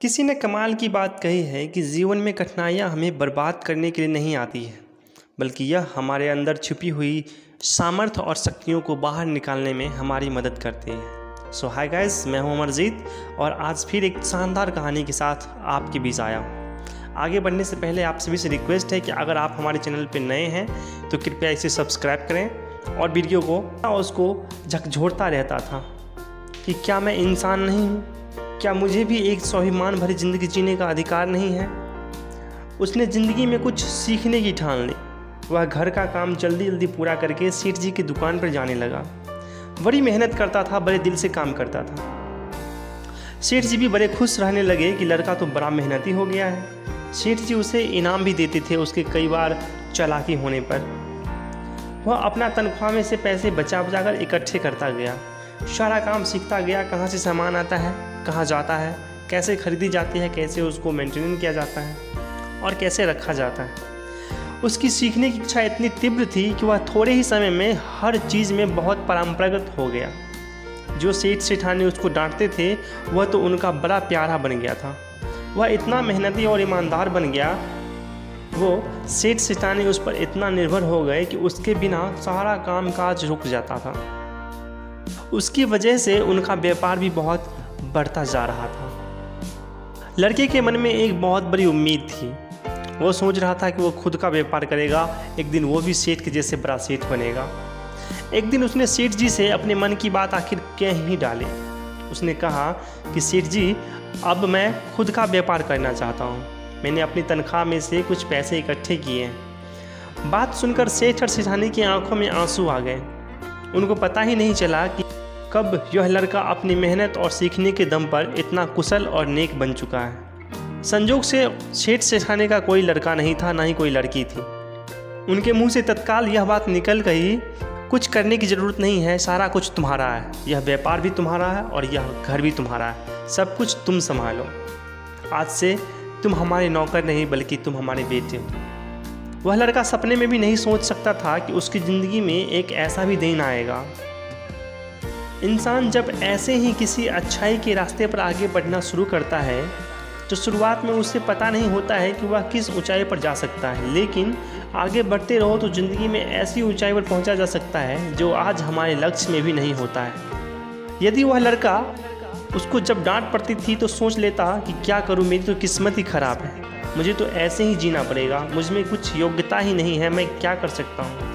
किसी ने कमाल की बात कही है कि जीवन में कठिनाइयाँ हमें बर्बाद करने के लिए नहीं आती है, बल्कि यह हमारे अंदर छिपी हुई सामर्थ्य और शक्तियों को बाहर निकालने में हमारी मदद करती है। सो हाय गाइस, मैं हूं अमरजीत और आज फिर एक शानदार कहानी के साथ आपके बीच आया हूं। आगे बढ़ने से पहले आप सभी से रिक्वेस्ट है कि अगर आप हमारे चैनल पर नए हैं तो कृपया इसे सब्सक्राइब करें और वीडियो को उसको झकझोरता रहता था कि क्या मैं इंसान नहीं हूँ, क्या मुझे भी एक स्वाभिमान भरी ज़िंदगी जीने का अधिकार नहीं है। उसने ज़िंदगी में कुछ सीखने की ठान ली। वह घर का काम जल्दी जल्दी पूरा करके सेठ जी की दुकान पर जाने लगा। बड़ी मेहनत करता था, बड़े दिल से काम करता था। सेठ जी भी बड़े खुश रहने लगे कि लड़का तो बड़ा मेहनती हो गया है। सेठ जी उसे इनाम भी देते थे उसके कई बार चालाकी होने पर। वह अपना तनख्वाह में से पैसे बचा बचा कर इकट्ठे करता गया। सारा काम सीखता गया, कहाँ से सामान आता है, कहाँ जाता है, कैसे खरीदी जाती है, कैसे उसको मेंटेन किया जाता है और कैसे रखा जाता है। उसकी सीखने की इच्छा इतनी तीव्र थी कि वह थोड़े ही समय में हर चीज़ में बहुत परंपरागत हो गया। जो सेठ सेठानी उसको डांटते थे वह तो उनका बड़ा प्यारा बन गया था। वह इतना मेहनती और ईमानदार बन गया, वो सेठ सेठानी उस पर इतना निर्भर हो गए कि उसके बिना सारा काम काज रुक जाता था। उसकी वजह से उनका व्यापार भी बहुत बढ़ता जा रहा था। लड़के के मन में एक बहुत बड़ी उम्मीद थी। वो सोच रहा था कि वो खुद का व्यापार करेगा, एक दिन वो भी सेठ के जैसे बड़ा सेठ बनेगा। एक दिन उसने सेठ जी से अपने मन की बात आखिर कह ही डाली। उसने कहा कि सेठ जी, अब मैं खुद का व्यापार करना चाहता हूँ। मैंने अपनी तनख्वाह में से कुछ पैसे इकट्ठे किए हैं। बात सुनकर सेठ और सेठानी की आंखों में आंसू आ गए। उनको पता ही नहीं चला कि कब यह लड़का अपनी मेहनत और सीखने के दम पर इतना कुशल और नेक बन चुका है। संजोग से सेठ सेठानी का कोई लड़का नहीं था, ना ही कोई लड़की थी। उनके मुंह से तत्काल यह बात निकल गई, कुछ करने की ज़रूरत नहीं है, सारा कुछ तुम्हारा है। यह व्यापार भी तुम्हारा है और यह घर भी तुम्हारा है, सब कुछ तुम संभालो। आज से तुम हमारे नौकर नहीं बल्कि तुम हमारे बेटे हो। वह लड़का सपने में भी नहीं सोच सकता था कि उसकी ज़िंदगी में एक ऐसा भी दिन आएगा। इंसान जब ऐसे ही किसी अच्छाई के रास्ते पर आगे बढ़ना शुरू करता है तो शुरुआत में उसे पता नहीं होता है कि वह किस ऊंचाई पर जा सकता है, लेकिन आगे बढ़ते रहो तो ज़िंदगी में ऐसी ऊंचाई पर पहुंचा जा सकता है जो आज हमारे लक्ष्य में भी नहीं होता है। यदि वह लड़का उसको जब डांट पड़ती थी तो सोच लेता कि क्या करूं, मेरी तो किस्मत ही ख़राब है, मुझे तो ऐसे ही जीना पड़ेगा, मुझ में कुछ योग्यता ही नहीं है, मैं क्या कर सकता हूँ,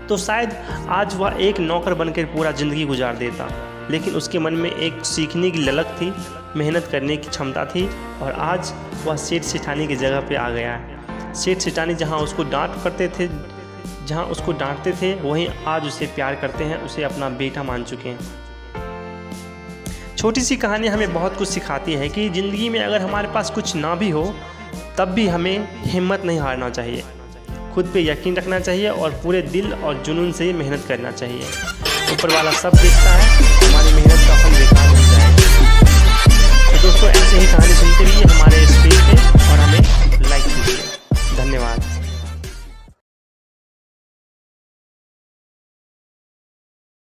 तो शायद आज वह एक नौकर बनकर पूरा ज़िंदगी गुजार देता। लेकिन उसके मन में एक सीखने की ललक थी, मेहनत करने की क्षमता थी और आज वह सेठ सेठानी की जगह पे आ गया है। सेठ सेठानी जहाँ उसको डांटते थे वहीं आज उसे प्यार करते हैं, उसे अपना बेटा मान चुके हैं। छोटी सी कहानी हमें बहुत कुछ सिखाती है कि ज़िंदगी में अगर हमारे पास कुछ ना भी हो तब भी हमें हिम्मत नहीं हारना चाहिए, खुद पे यकीन रखना चाहिए और पूरे दिल और जुनून से मेहनत करना चाहिए। ऊपर वाला सब देखता है, हमारी मेहनत का